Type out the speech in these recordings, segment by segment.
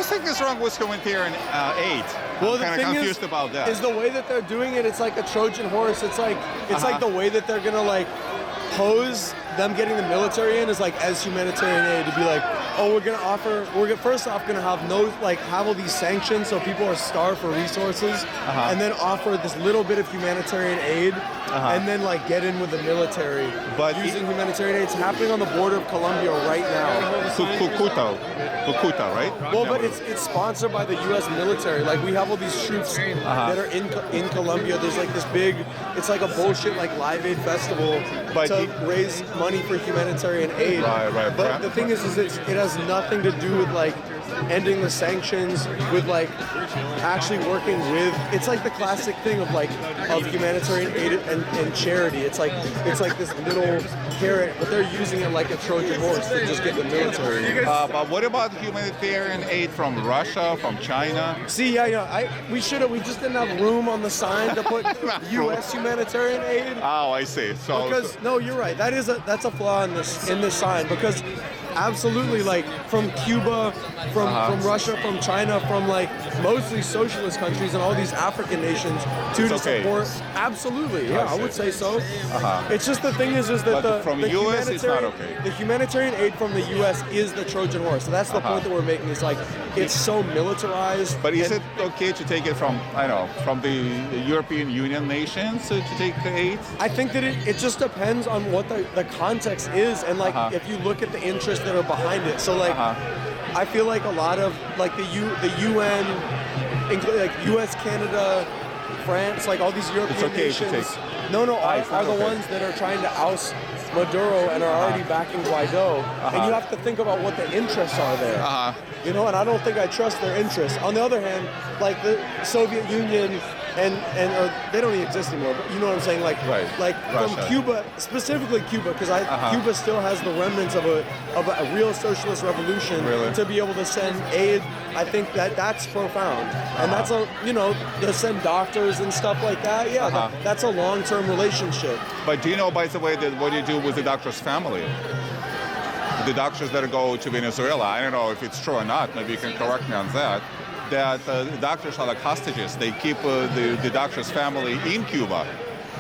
you think is wrong with humanitarian aid? Well, I'm the kind thing of confused about that. is the way that they're doing it. It's like a Trojan horse. It's like the way that they're gonna like pose them getting the military in is like as humanitarian aid to be like, oh, first off gonna have all these sanctions so people are starved for resources, and then offer this little bit of humanitarian aid, and then like get in with the military. But using humanitarian aid, it's happening on the border of Colombia right now. Cucuta, right? Well, but it's sponsored by the U.S. military. Like we have all these troops that are in Colombia. There's like this big, it's like a bullshit like Live Aid festival to raise money for humanitarian aid. Right. But the thing is it has nothing to do with like ending the sanctions, with like actually working with. It's like the classic thing of humanitarian aid and charity. It's like this little carrot, but they're using it like a Trojan horse to just get the military. But what about humanitarian aid from Russia, from China? See, we just didn't have room on the sign to put U.S. humanitarian aid. Oh, I see. No, you're right. That's a flaw in this sign, because absolutely, like from Cuba, from Russia, from China, from like mostly socialist countries and all these African nations to support. Absolutely, yeah, I would say so. It's just the thing is that from the U.S. it's not okay. The humanitarian aid from the U.S. is the Trojan horse. So that's the point that we're making. Is like it's so militarized. But is it okay to take it from from the European Union nations to take aid? I think that it just depends on what the context is, and like if you look at the interests that are behind it. So like I feel like a lot of like the UN, like U.S., Canada, France, like all these European nations. Are the ones that are trying to oust Maduro and are already backing Guaido. And you have to think about what the interests are there. And I don't think I trust their interests. On the other hand, like the Soviet Union or they don't even exist anymore, but you know what I'm saying? Like from Cuba, specifically Cuba, because Cuba still has the remnants of a real socialist revolution. To be able to send aid, I think that's profound. And that's to send doctors and stuff like that. Yeah, that's a long-term relationship. But do you know, by the way, that what do you do with the doctor's family? The doctors that go to Venezuela, I don't know if it's true or not, maybe you can correct me on that, the doctors are like hostages. They keep the doctor's family in Cuba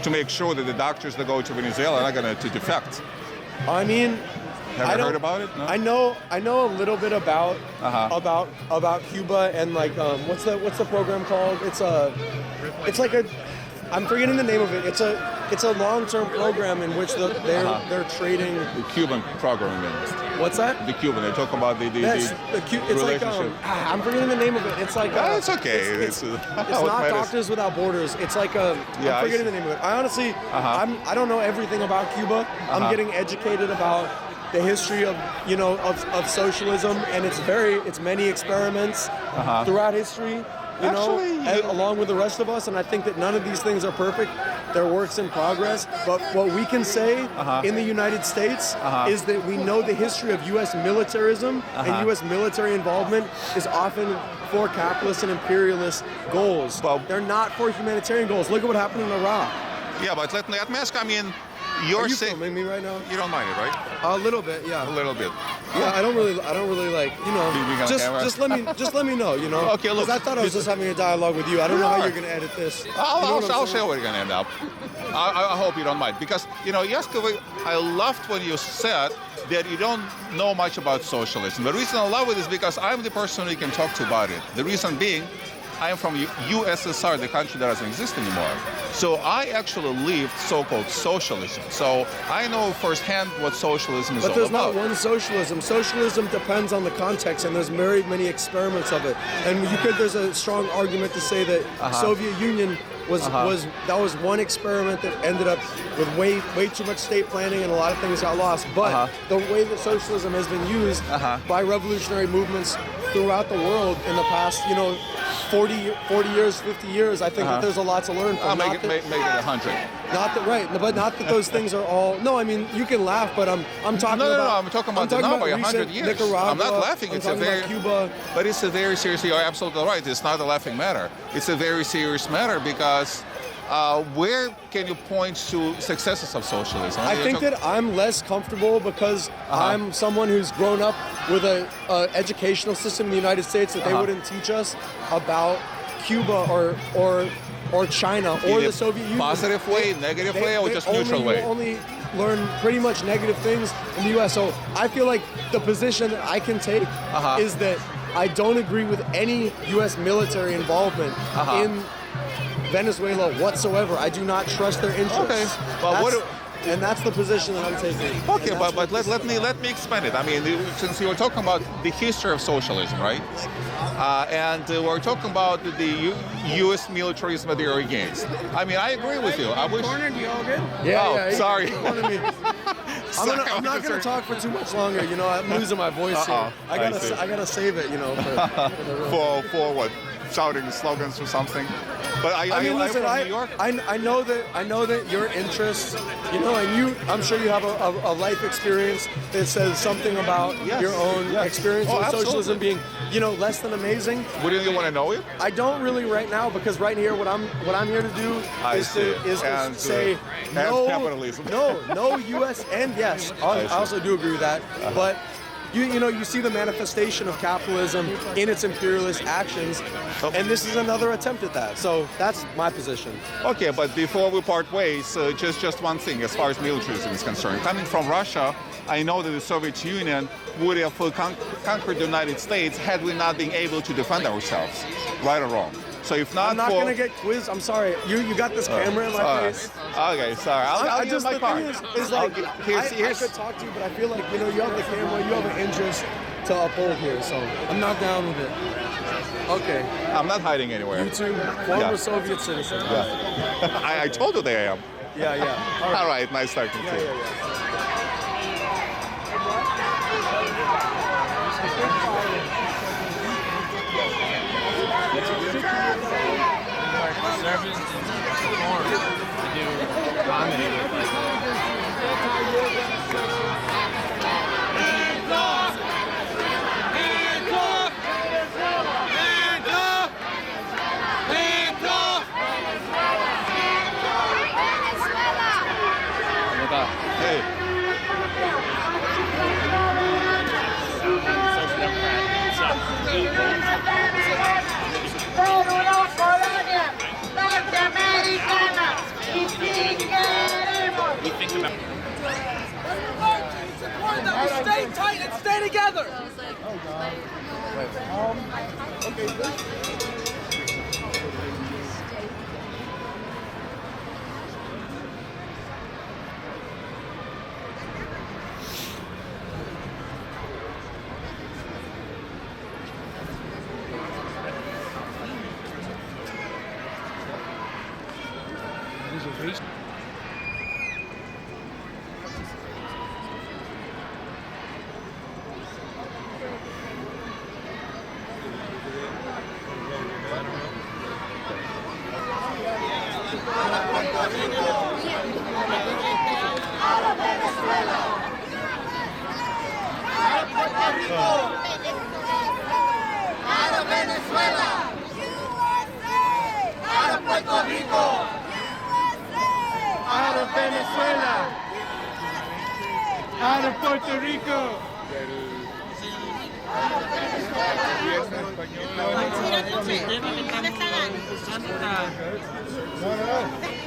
to make sure that the doctors that go to Venezuela are not going to defect. I mean, have you heard about it? No? I know a little bit about Cuba and like what's the program called? It's like I'm forgetting the name of it. It's a long-term program in which they're trading. The Cuban program means. What's that? The Cuban. They're talking about the it's relationship. like I'm forgetting the name of it. It's like it's okay. It's not Doctors Without Borders. It's like I'm forgetting the name of it. I honestly I don't know everything about Cuba. I'm getting educated about the history of socialism, and it's many experiments throughout history. Along with the rest of us, and I think that none of these things are perfect. They're works in progress. But what we can say in the United States is that we know the history of U.S. militarism and U.S. military involvement is often for capitalist and imperialist goals. They're not for humanitarian goals. Look at what happened in Iraq. Yeah, but let me ask. I mean, Are you filming me right now? You don't mind it, right? A little bit, yeah. A little bit. Yeah, I don't really like, just let me know, Okay, look. Because I thought I was just having a dialogue with you. I don't know how you're going to edit this. I'll show where you're going to end up. I hope you don't mind, because yesterday I loved when you said that you don't know much about socialism. The reason I love it is because I'm the person who can talk to about it. The reason being, I am from USSR, the country that doesn't exist anymore. So I actually lived so-called socialism. So I know firsthand what socialism is all about. But there's not one socialism. Socialism depends on the context, and there's very many experiments of it. And there's a strong argument to say that Soviet Union was one experiment that ended up with way too much state planning, and a lot of things got lost. But the way that socialism has been used by revolutionary movements throughout the world in the past, 40 years, 50 years, I think that there's a lot to learn from. I'll make it 100. But not that those things are all. No, I mean you can laugh, but I'm talking about. No, I'm talking about the number, 100 years. Nicaragua, I'm not laughing. It's about Cuba. But it's a very serious. You're absolutely right. It's not a laughing matter. It's a very serious matter because Where can you point to successes of socialism? I think that I'm less comfortable because I'm someone who's grown up with a educational system in the United States that they wouldn't teach us about Cuba or China or the Soviet Union. Positive way, negative way, or just neutral way? You only learn pretty much negative things in the U.S. So I feel like the position that I can take is that I don't agree with any U.S. military involvement in Venezuela whatsoever. I do not trust their interests. Okay, but and that's the position that I'm taking. Okay, but let me expand it. I mean, since you were talking about the history of socialism, right? And we're talking about the U.S. militarism that they're against. I mean, I agree with you. I wish. You all good? Yeah, sorry. I'm not going to talk for too much longer. You know, I'm losing my voice here. I gotta save it. You know, for what? Shouting slogans or something. But I mean, listen, from New York? I know that your interests, you know, and I'm sure you have a life experience that says something about your own experience with socialism being, you know, less than amazing. Wouldn't you want to know it? I don't really right now because right here, what I'm here to do is to say no capitalism. no U.S. and yes, I also do agree with that, but. You know, you see the manifestation of capitalism in its imperialist actions, and this is another attempt at that. So that's my position. Okay, but before we part ways, just one thing as far as militarism is concerned. Coming from Russia, I know that the Soviet Union would have conquered the United States had we not been able to defend ourselves, right or wrong. So if not, I'm not going to get quizzed. I'm sorry. You got this camera in my face. Okay, sorry. I'll use my card. Is like, I could talk to you, but I feel like, you know, you have the camera, you have an interest to uphold here, so I'm not down with it. Okay. I'm not hiding anywhere. You too, former Soviet citizen. Yeah. I told you they am. Yeah. All right, nice talking to you. Service and perform. I do comedy with like. Hey. Stay tight and stay together. Out of Puerto Rico.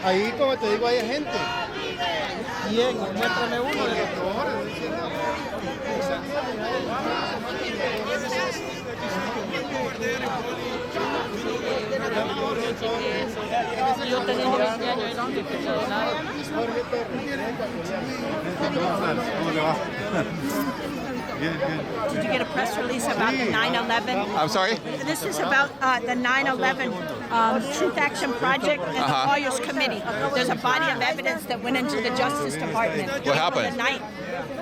Ahí, como te digo, hay gente. ¿Quién? Muéstrame uno de los mejores. Yo tengo 20 años y no he escuchado nada. Did you get a press release about the 9/11? I'm sorry? This is about the 9/11 Truth Action Project and the Lawyers Committee. There's a body of evidence that went into the Justice Department. What happened? The